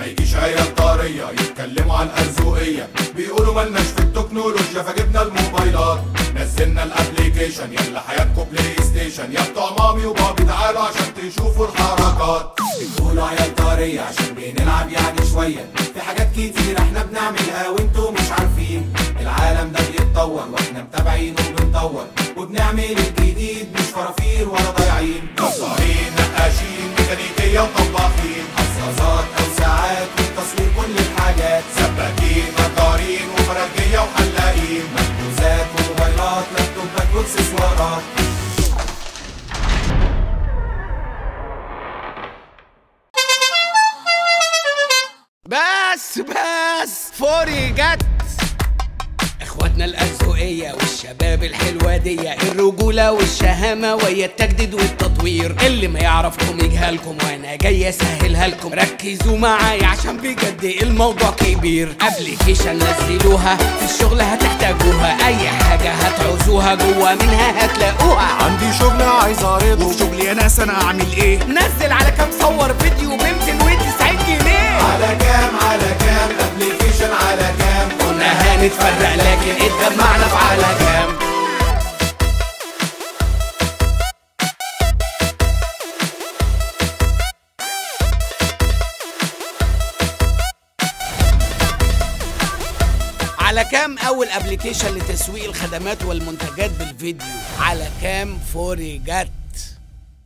ما يجيش عيال طارية يتكلموا عن أرزوقية، بيقولوا ملناش في التكنولوجيا فجبنا الموبايلات. نزلنا الابليكيشن يلا حياتكم بلاي ستيشن، يا بتوع مامي وبابي تعالوا عشان تشوفوا الحركات. بتقولوا عيال طارية عشان بنلعب يعني شوية، في حاجات كتير احنا بنعملها وانتوا مش عارفين. العالم ده بيتطور واحنا متابعين وبنطور، وبنعمل الجديد مش فرافير ولا ضايعين. جزارين نقاشين ميكانيكية وطباخين، حظاظات او ساعات وتصوير كل الحاجات، سباكين نجارين وفرجية وحلاقين، مخبوزات وموبايلات لابتوبات واكسسوارات. بس فوري جت. اخواتنا الأرزقية والشباب الحلوة دي، الرجولة والشهامة ويا التجديد والتطوير، اللي ما يعرفكم يجهلكم وانا جاي اسهلها لكم. ركزوا معايا عشان بجد الموضوع كبير. ابليكيشن نزلوها في الشغل هتحتاجوها، اي حاجة هتعوزوها جوا منها هتلاقوها. عندي شغل عايز اعرضه، وفي شغلي يا ناس انا اعمل ايه؟ نزل على كام صور فيديو ب 290 جنيه. على كام ابليكيشن على كام؟ كنا هنتفرق لكن اتجمعنا في على كام. على كام اول ابليكيشن لتسويق الخدمات والمنتجات بالفيديو. على كام فوري جت.